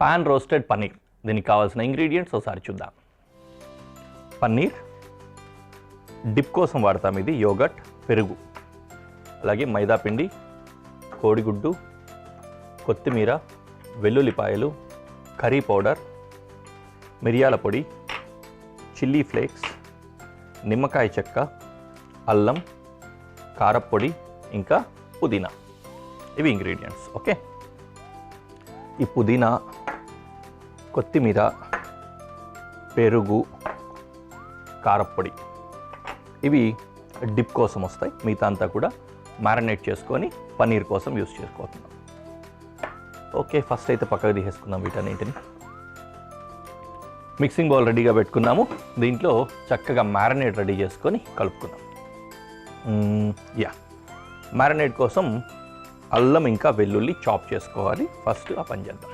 Pan roasted paneer. దీనికి కావాల్సిన ingredients ఒకసారి చూద్దాం. పన్నీర్, డిప్ కోసం వాడతాం ఇది యోగట్, పెరుగు, అలాగే మైదా పిండి, కోడిగుడ్డు, కొత్తిమీర, వెల్లుల్లిపాయలు, కర్రీ పౌడర్, మిరియాల పొడి, చిల్లీ ఫ్లేక్స్, నిమ్మకాయ చెక్క, అల్లం, కారప్పొడి, ఇంకా పుదీనా. ఇవి ఇంగ్రీడియంట్స్. ఓకే, ఈ పుదీనా, కొత్తిమీర, పెరుగు, కారప్పొడి ఇవి డిప్ కోసం వస్తాయి. మిగతా అంతా కూడా మ్యారినేట్ చేసుకొని పన్నీర్ కోసం యూస్ చేసుకోతున్నాం. ఓకే, ఫస్ట్ అయితే పక్కకు తీసేసుకుందాం వీటన్నింటిని. మిక్సింగ్ బౌల్ రెడీగా పెట్టుకున్నాము. దీంట్లో చక్కగా మ్యారినేట్ రెడీ చేసుకొని కలుపుకుందాం. మ్యారినేట్ కోసం అల్లం ఇంకా వెల్లుల్లి చాప్ చేసుకోవాలి. ఫస్ట్ ఆ పని చేద్దాం.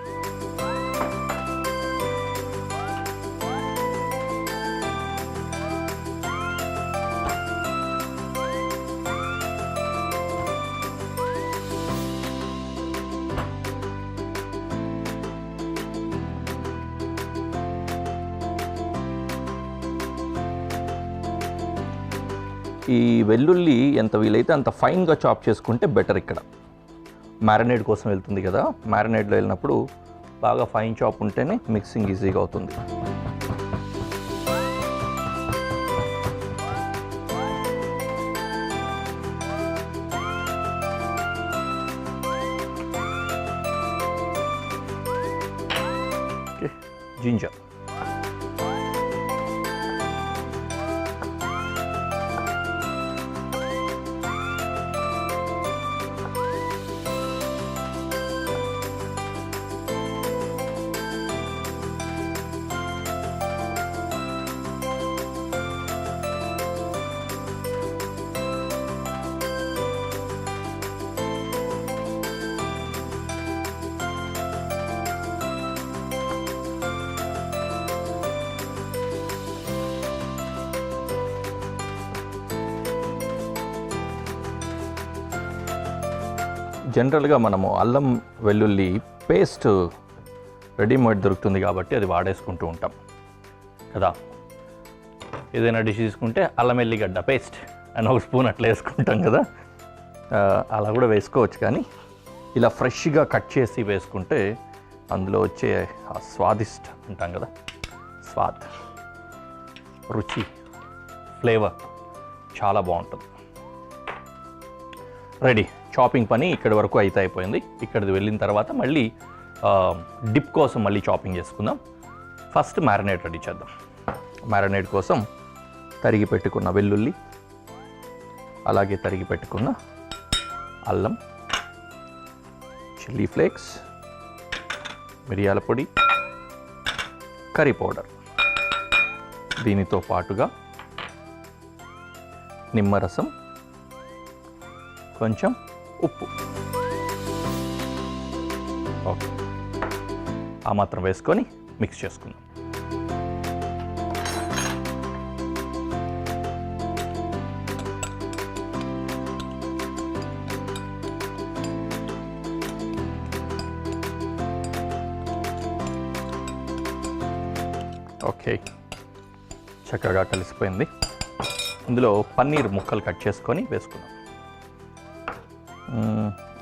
ఈ వెల్లుల్లి ఎంత వీలైతే అంత ఫైన్గా చాప్ చేసుకుంటే బెటర్. ఇక్కడ మ్యారినేట్ కోసం వెళ్తుంది కదా, మ్యారినేట్లో వెళ్ళినప్పుడు బాగా ఫైన్ చాప్ ఉంటేనే మిక్సింగ్ ఈజీగా అవుతుంది. ఓకే, జింజర్, జనరల్గా మనము అల్లం వెల్లుల్లి పేస్ట్ రెడీమేడ్ దొరుకుతుంది కాబట్టి అది వాడేసుకుంటూ ఉంటాం కదా. ఏదైనా డిష్ తీసుకుంటే అల్లం ఎల్లిగడ్డ పేస్ట్ అని ఒక స్పూన్ అట్లా వేసుకుంటాం కదా, అలా కూడా వేసుకోవచ్చు. కానీ ఇలా ఫ్రెష్గా కట్ చేసి వేసుకుంటే అందులో వచ్చే ఆ స్వాదిష్ట అంటాం కదా, స్వాద్, రుచి, ఫ్లేవర్ చాలా బాగుంటుంది. రెడీ, చాపింగ్ పని ఇక్కడి వరకు అయితే అయిపోయింది. ఇక్కడిది వెళ్ళిన తర్వాత మళ్ళీ డిప్ కోసం మళ్ళీ చాపింగ్ చేసుకుందాం. ఫస్ట్ మ్యారినేట్ రెడీ చేద్దాం. మ్యారినేట్ కోసం తరిగి పెట్టుకున్న వెల్లుల్లి, అలాగే తరిగి పెట్టుకున్న అల్లం, చిల్లీ ఫ్లేక్స్, మిరియాల పొడి, కర్రీ పౌడర్, దీనితో పాటుగా నిమ్మరసం, కొంచెం ఉప్పు, ఓకే, ఆ మాత్రం వేసుకొని మిక్స్ చేసుకుందాం. ఓకే, చక్కగా కలిసిపోయింది. ఇందులో పన్నీర్ ముక్కలు కట్ చేసుకొని వేసుకుందాం.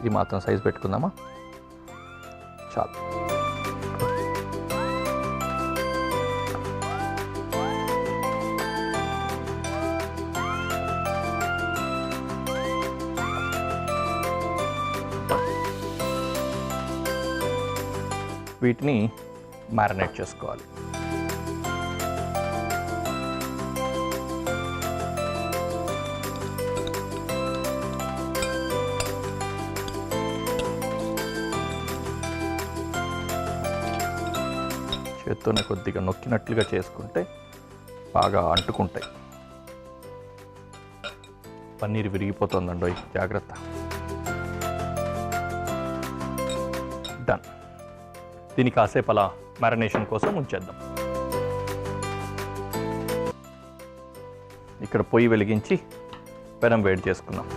ఈ మాత్రం సైజ్ పెట్టుకుందామా, చాలు. వీటిని మ్యారినేట్ చేసుకోవాలి. చేత్తోనే కొద్దిగా నొక్కినట్లుగా చేసుకుంటే బాగా అంటుకుంటాయి. పన్నీర్ విరిగిపోతుందండి, జాగ్రత్త. డన్. దీన్ని కాసేపు అలా మ్యారినేషన్ కోసం ఉంచేద్దాం. ఇక్కడ పొయ్యి వెలిగించి పెనం వేడి చేసుకుందాం.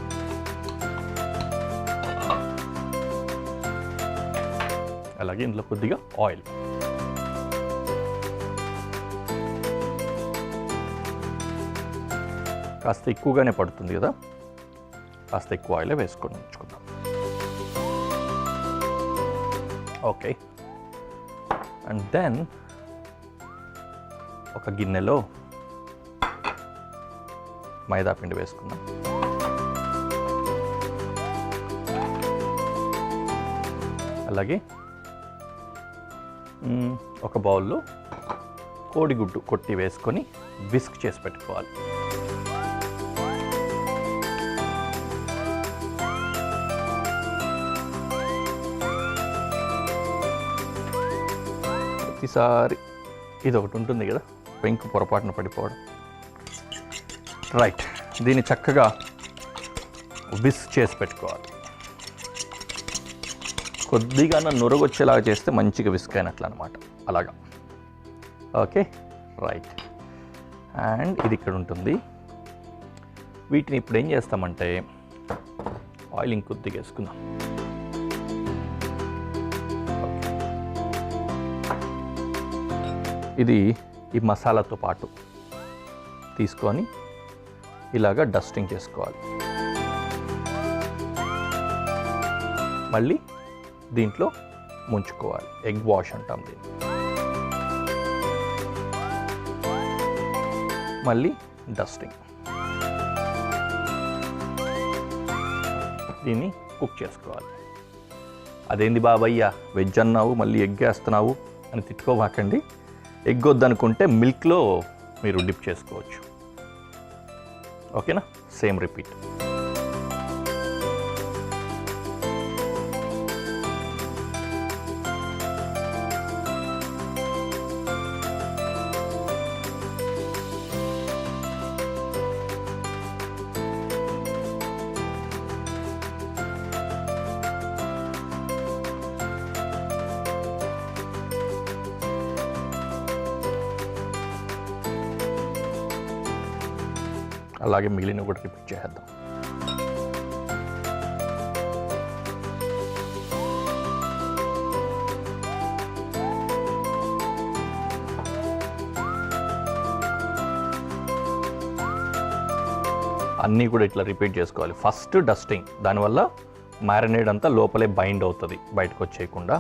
అలాగే ఇందులో కొద్దిగా ఆయిల్. కాస్త ఎక్కువగానే పడుతుంది కదా, కాస్త ఎక్కువ ఆయిల్ వేసుకొని ఉంచుకుందాం. ఓకే, అండ్ దెన్ ఒక గిన్నెలో మైదా పిండి వేసుకుందాం. అలాగే ఒక బౌల్లో కోడిగుడ్డు కొట్టి వేసుకొని విస్క్ చేసి పెట్టుకోవాలి. ప్రతిసారి ఇది ఒకటి ఉంటుంది కదా, పెంకు పొరపాటున పడిపోవడం. రైట్, దీన్ని చక్కగా విస్క్ చేసి పెట్టుకోవాలి. కొద్దిగా నురగొచ్చేలాగా చేస్తే మంచిగా విస్క్ అయినట్లు అనమాట, అలాగా. Okay, right. అండ్ ఇది ఇక్కడ ఉంటుంది. వీటిని ఇప్పుడు ఏం చేస్తామంటే ఆయిల్ ఇంకొద్దిగా వేసుకుందాం. ఇది ఈ మసాలాతో పాటు తీసుకొని ఇలాగా డస్టింగ్ చేసుకోవాలి. మళ్ళీ దీంట్లో ముంచుకోవాలి. ఎగ్ వాష్ అంటాం దీన్ని. మళ్ళీ డస్టింగ్. దీన్ని కుక్ చేసుకోవాలి. అదేంది బాబయ్య వెజ్ అన్నావు మళ్ళీ ఎగ్ వేస్తున్నావు అని తిట్టుకోవాకండి. ఎగ్ వద్దనుకుంటే మిల్క్లో మీరు డిప్ చేసుకోవచ్చు. ఓకేనా, సేమ్ రిపీట్. అలాగే మిగిలిన కూడా రిపీట్ చేద్దాం. అన్నీ కూడా ఇట్లా రిపీట్ చేసుకోవాలి. ఫస్ట్ డస్టింగ్, దానివల్ల మ్యారినేడ్ అంతా లోపలే బైండ్ అవుతుంది బయటకు వచ్చేయకుండా.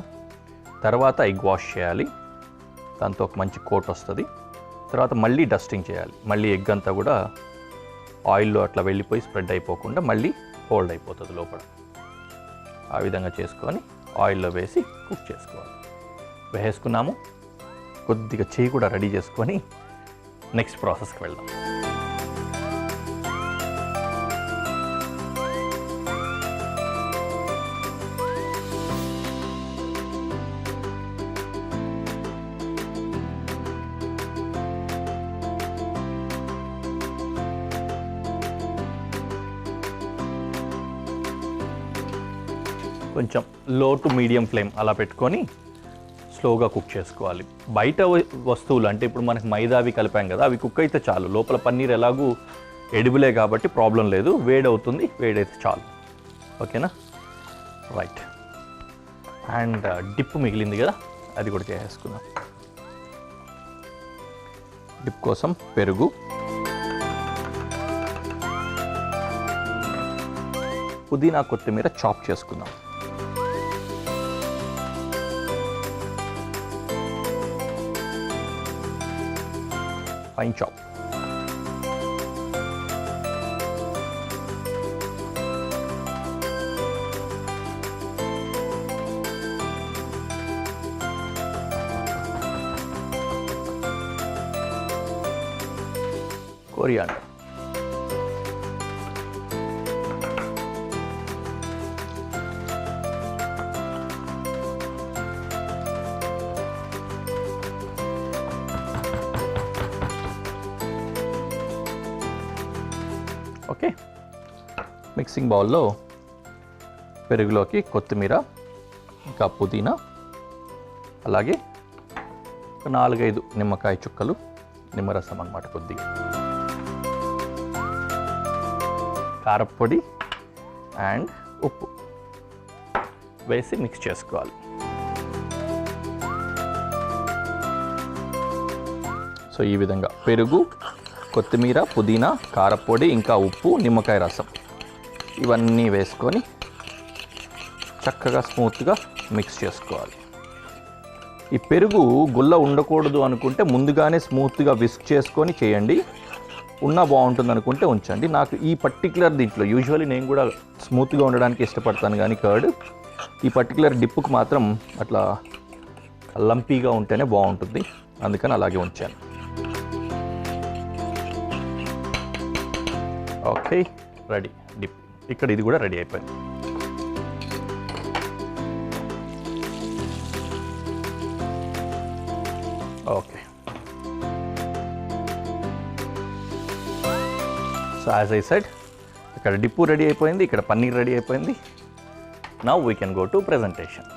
తర్వాత ఎగ్ వాష్ చేయాలి, దాంతో ఒక మంచి కోట్ వస్తుంది. తర్వాత మళ్ళీ డస్టింగ్ చేయాలి. మళ్ళీ ఎగ్ అంతా కూడా ఆయిల్లో అట్లా వెళ్ళిపోయి స్ప్రెడ్ అయిపోకుండా మళ్ళీ హోల్డ్ అయిపోతుంది లోపల. ఆ విధంగా చేసుకొని ఆయిల్లో వేసి కుక్ చేసుకోవాలి. వేసుకున్నాము. కొద్దిగా చేయి కూడా రెడీ చేసుకొని నెక్స్ట్ ప్రాసెస్కి వెళ్దాం. కొంచెం లో టు మీడియం ఫ్లేమ్ అలా పెట్టుకొని స్లోగా కుక్ చేసుకోవాలి. బయట వస్తువులు అంటే ఇప్పుడు మనకి మైదా అవి కలిపాం కదా, అవి కుక్ అయితే చాలు. లోపల పన్నీర్ ఎలాగూ ఎడిబులే కాబట్టి ప్రాబ్లం లేదు. వేడవుతుంది, వేడైతే చాలు. ఓకేనా, రైట్. అండ్ డిప్ మిగిలింది కదా, అది కూడా చేసేసుకుందాం. డిప్ కోసం పెరుగు, పుదీనా కొత్తిమీర చాప్ చేసుకుందాం. Fine chop. Coriander. Okay, mixing బౌల్లో పెరుగులోకి కొత్తిమీర, ఇంకా పుదీనా, అలాగే 4-5 నిమ్మకాయ చుక్కలు, నిమ్మరసం అన్నమాట, కొద్దిగా కారప్పొడి అండ్ ఉప్పు వేసి మిక్స్ చేసుకోవాలి. సో ఈ విధంగా పెరుగు, కొత్తిమీర, పుదీనా, కారపొడి, ఇంకా ఉప్పు, నిమ్మకాయ రసం ఇవన్నీ వేసుకొని చక్కగా స్మూత్గా మిక్స్ చేసుకోవాలి. ఈ పెరుగు గుల్ల ఉండకూడదు అనుకుంటే ముందుగానే స్మూత్గా విస్క్ చేసుకొని చేయండి. ఉన్నా బాగుంటుంది అనుకుంటే ఉంచండి. నాకు ఈ పర్టికులర్ దీంట్లో యూజువల్లీ నేను కూడా స్మూత్గా ఉండడానికి ఇష్టపడతాను, కానీ కర్డ్ ఈ పర్టికులర్ డిప్పుకు మాత్రం అట్లా లంపీగా ఉంటేనే బాగుంటుంది, అందుకని అలాగే ఉంచాను. Okay, ready dip. ఇక్కడ ఇది కూడా రెడీ అయిపోయింది. Okay, so as I said, ఇక్కడ డిప్పు రెడీ అయిపోయింది, ఇక్కడ పన్నీర్ రెడీ అయిపోయింది. Now we can go to presentation.